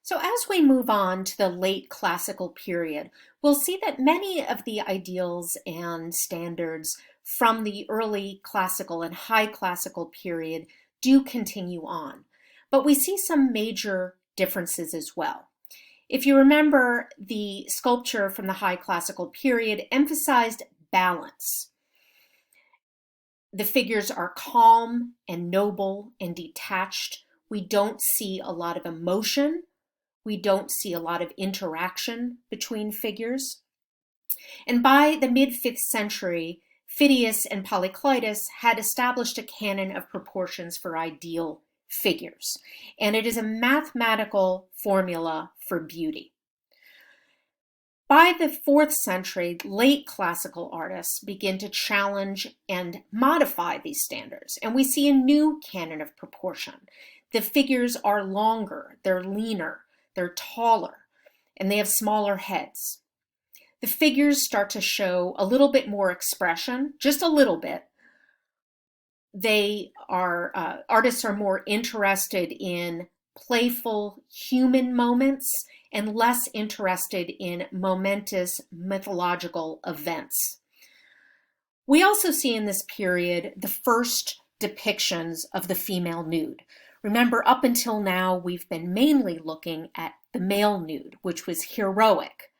So as we move on to the late classical period, we'll see that many of the ideals and standards from the early classical and high classical period do continue on. But we see some major differences as well. If you remember, the sculpture from the high classical period emphasized balance. The figures are calm and noble and detached. We don't see a lot of emotion. We don't see a lot of interaction between figures. And by the mid-5th century, Phidias and Polykleitos had established a canon of proportions for ideal figures. And it is a mathematical formula for beauty. By the 4th century, late classical artists begin to challenge and modify these standards, and we see a new canon of proportion. The figures are longer, they're leaner, they're taller, and they have smaller heads. The figures start to show a little bit more expression, just a little bit. Artists are more interested in playful human moments and less interested in momentous mythological events. We also see in this period the first depictions of the female nude. Remember, up until now, we've been mainly looking at the male nude, which was heroic.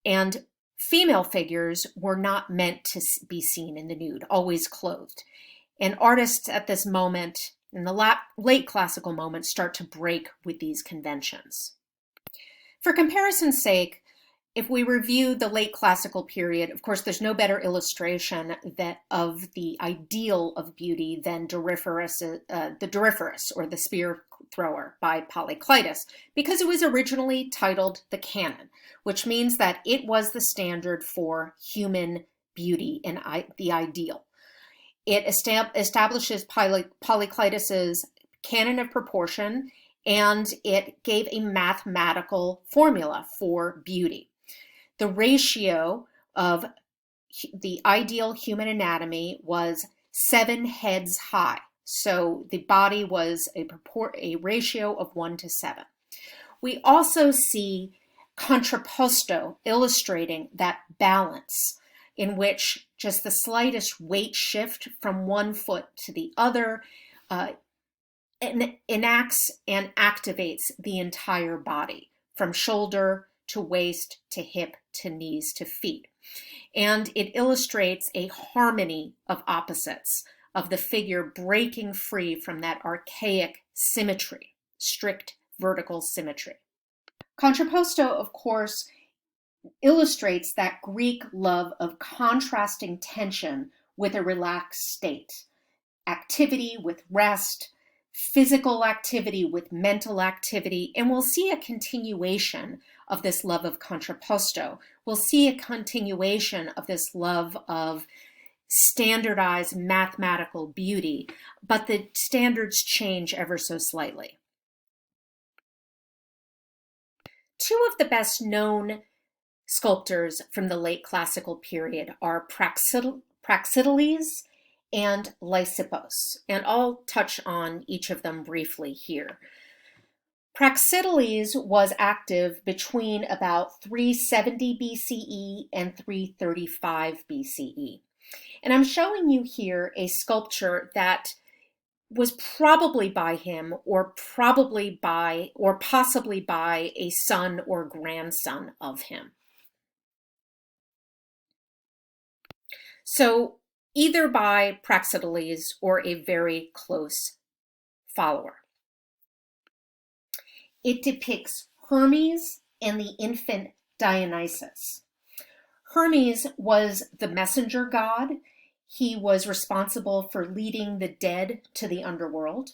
And female figures were not meant to be seen in the nude, always clothed. And artists at this moment, in the late classical moment, start to break with these conventions. For comparison's sake, if we review the late classical period, of course, there's no better illustration of the ideal of beauty than the Doryphorus, or the spear thrower, by Polykleitos, because it was originally titled the Canon, which means that it was the standard for human beauty and the ideal. It establishes Polykleitos's canon of proportion, and it gave a mathematical formula for beauty. The ratio of the ideal human anatomy was 7 heads high. So the body was a ratio of 1 to 7. We also see contrapposto illustrating that balance in which just the slightest weight shift from one foot to the other enacts and activates the entire body, from shoulder to waist to hip to knees to feet. And it illustrates a harmony of opposites, of the figure breaking free from that archaic symmetry, strict vertical symmetry. Contrapposto, of course, illustrates that Greek love of contrasting tension with a relaxed state, activity with rest, physical activity with mental activity, and we'll see a continuation of this love of contrapposto. We'll see a continuation of this love of standardized mathematical beauty, but the standards change ever so slightly. Two of the best known sculptors from the late classical period are Praxiteles and Lysippos, and I'll touch on each of them briefly here. Praxiteles was active between about 370 BCE and 335 BCE. And I'm showing you here a sculpture that was probably by him, or possibly by a son or grandson of him. So either by Praxiteles or a very close follower. It depicts Hermes and the infant Dionysus. Hermes was the messenger god. He was responsible for leading the dead to the underworld.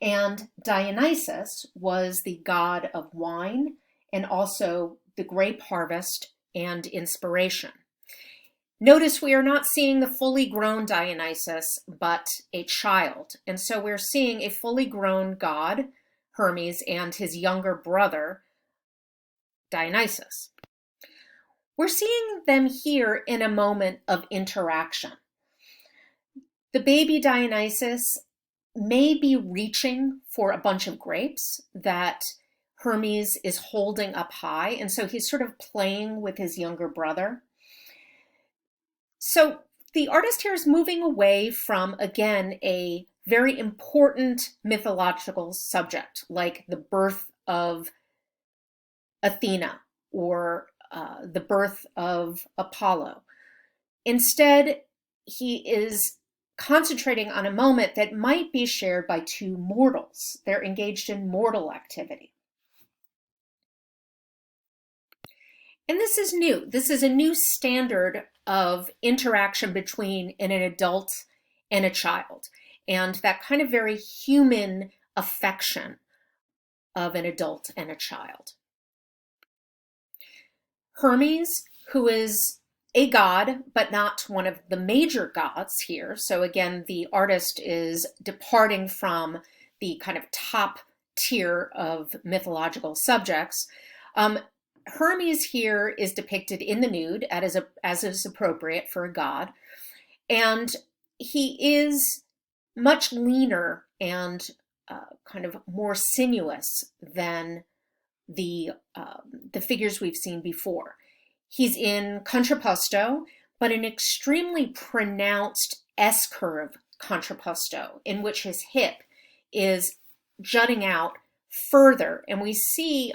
And Dionysus was the god of wine and also the grape harvest and inspiration. Notice we are not seeing the fully grown Dionysus, but a child. And so we're seeing a fully grown god, Hermes, and his younger brother, Dionysus. We're seeing them here in a moment of interaction. The baby Dionysus may be reaching for a bunch of grapes that Hermes is holding up high. And so he's sort of playing with his younger brother. So the artist here is moving away from, again, a very important mythological subject, like the birth of Athena or the birth of Apollo. Instead, he is concentrating on a moment that might be shared by two mortals. They're engaged in mortal activity. And this is new. This is a new standard of interaction between an adult and a child, and that kind of very human affection of an adult and a child. Hermes, who is a god, but not one of the major gods here. So again, the artist is departing from the kind of top tier of mythological subjects. Hermes here is depicted in the nude, as is appropriate for a god. And he is much leaner and kind of more sinuous than the figures we've seen before. He's in contrapposto, but an extremely pronounced S-curve contrapposto, in which his hip is jutting out further, and we see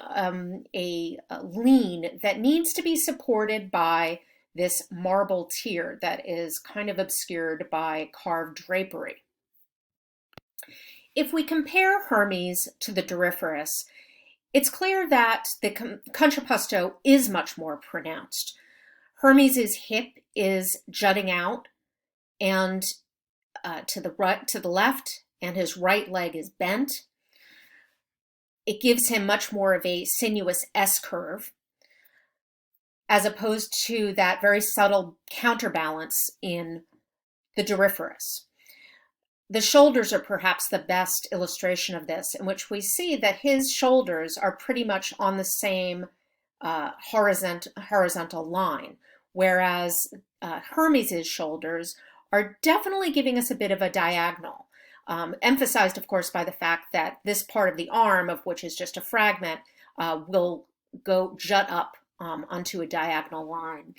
a lean that needs to be supported by this marble tier that is kind of obscured by carved drapery. If we compare Hermes to the Doryphorus, it's clear that the contrapposto is much more pronounced. Hermes's hip is jutting out and to the left, and his right leg is bent. It gives him much more of a sinuous S-curve, as opposed to that very subtle counterbalance in the Doryphorus. The shoulders are perhaps the best illustration of this, in which we see that his shoulders are pretty much on the same horizontal line, whereas Hermes's shoulders are definitely giving us a bit of a diagonal, emphasized, of course, by the fact that this part of the arm, of which is just a fragment, will jut up onto a diagonal line.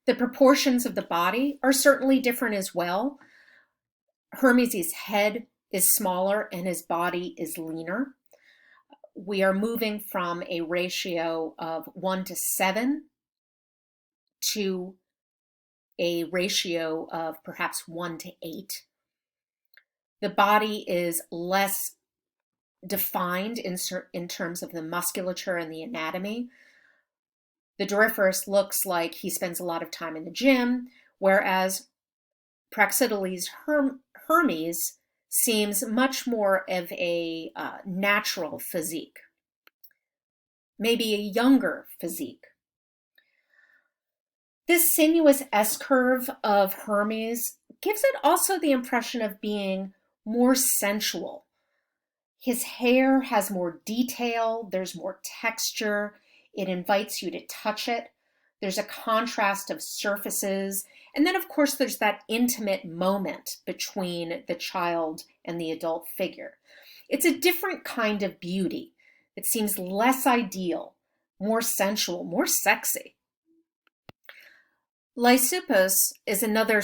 The proportions of the body are certainly different as well. Hermes' head is smaller and his body is leaner. We are moving from a ratio of 1:7 to a ratio of perhaps 1:8. The body is less defined in terms of the musculature and the anatomy. The Doryphorus looks like he spends a lot of time in the gym, whereas Praxiteles' Hermes seems much more of a natural physique, maybe a younger physique. This sinuous S-curve of Hermes gives it also the impression of being more sensual. His hair has more detail, there's more texture, it invites you to touch it. There's a contrast of surfaces. And then, of course, there's that intimate moment between the child and the adult figure. It's a different kind of beauty. It seems less ideal, more sensual, more sexy. Lysippus is another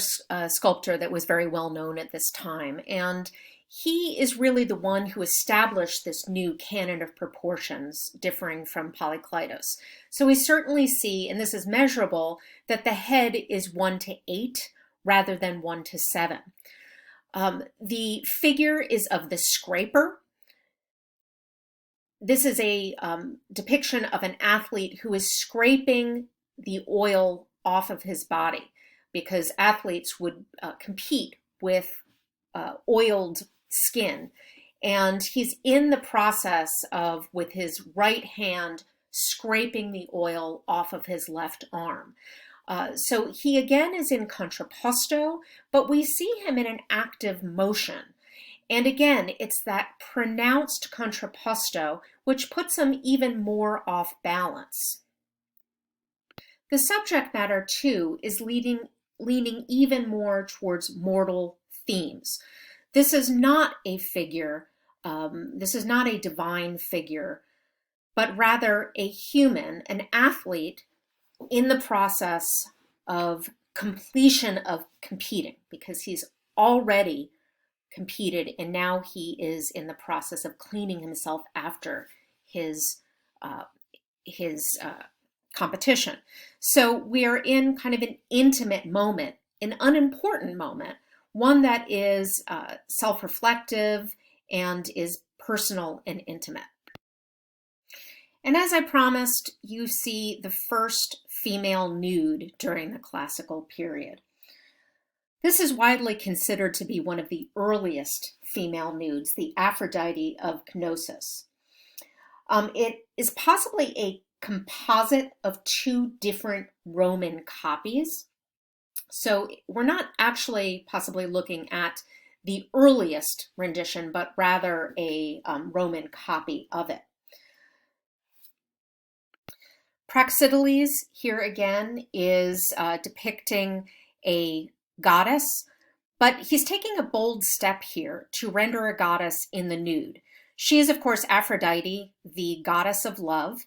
sculptor that was very well known at this time, and he is really the one who established this new canon of proportions differing from Polykleitos. So we certainly see, and this is measurable, that the head is 1:8 rather than 1:7. The figure is of the scraper. This is a depiction of an athlete who is scraping the oil off of his body, because athletes would compete with oiled skin. And he's in the process of, with his right hand, scraping the oil off of his left arm. So he again is in contrapposto, but we see him in an active motion. And again, it's that pronounced contrapposto which puts him even more off balance. The subject matter, too, is leading leaning even more towards mortal themes. This is not a figure, this is not a divine figure, but rather a human, an athlete in the process of completion of competing, because he's already competed and now he is in the process of cleaning himself after his uh, competition. So we are in kind of an intimate moment, an unimportant moment, one that is self-reflective and is personal and intimate. And as I promised, you see the first female nude during the classical period. This is widely considered to be one of the earliest female nudes, the Aphrodite of Knossos. It is possibly a composite of two different Roman copies. So we're not actually possibly looking at the earliest rendition, but rather a Roman copy of it. Praxiteles here again is depicting a goddess, but he's taking a bold step here to render a goddess in the nude. She is, of course, Aphrodite, the goddess of love,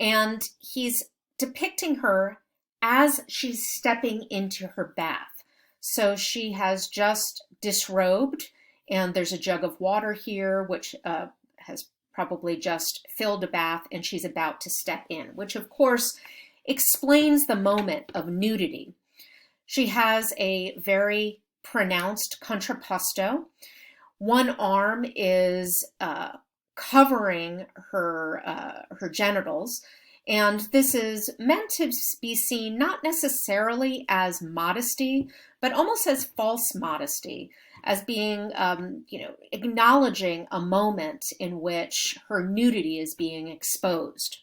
and he's depicting her as she's stepping into her bath. So she has just disrobed, and there's a jug of water here, which has probably just filled a bath, and she's about to step in, which of course explains the moment of nudity. She has a very pronounced contrapposto. One arm is covering her genitals, and this is meant to be seen not necessarily as modesty, but almost as false modesty, as being, acknowledging a moment in which her nudity is being exposed.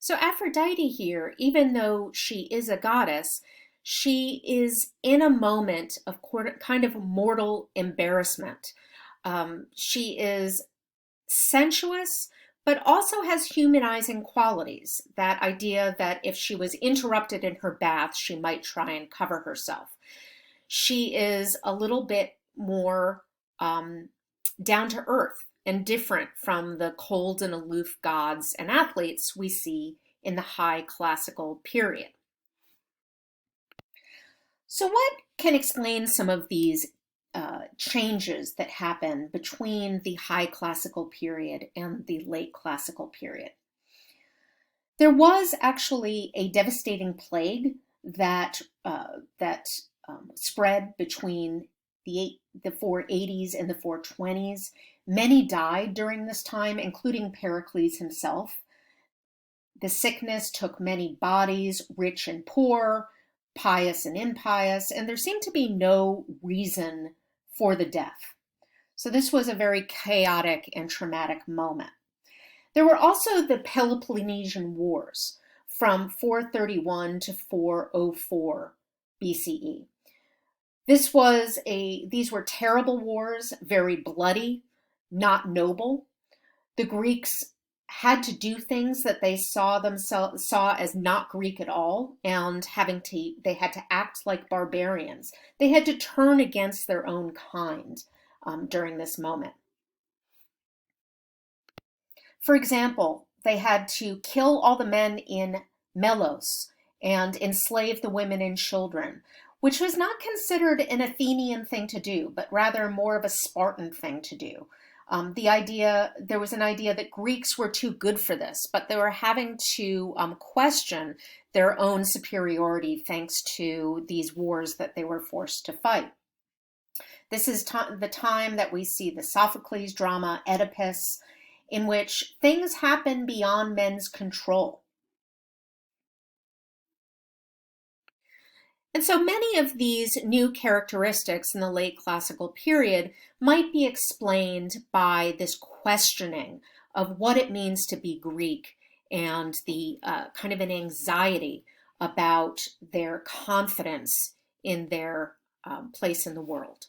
So Aphrodite here, even though she is a goddess, she is in a moment of kind of mortal embarrassment. She is sensuous, but also has humanizing qualities. That idea that if she was interrupted in her bath, she might try and cover herself. She is a little bit more down to earth and different from the cold and aloof gods and athletes we see in the high classical period. So what can explain some of these changes that happen between the high classical period and the late classical period? There was actually a devastating plague that spread between the 480s and the 420s. Many died during this time, including Pericles himself. The sickness took many bodies, rich and poor, pious and impious, and there seemed to be no reason for the death. So this was a very chaotic and traumatic moment. There were also the Peloponnesian Wars from 431 to 404 BCE. These were terrible wars, very bloody, not noble. The Greeks had to do things that they saw as not Greek at all, and they had to act like barbarians. They had to turn against their own kind during this moment. For example, they had to kill all the men in Melos and enslave the women and children, which was not considered an Athenian thing to do, but rather more of a Spartan thing to do. There was an idea that Greeks were too good for this, but they were having to question their own superiority thanks to these wars that they were forced to fight. This is the time that we see the Sophocles drama, Oedipus, in which things happen beyond men's control. And so many of these new characteristics in the late classical period might be explained by this questioning of what it means to be Greek and the kind of an anxiety about their confidence in their place in the world.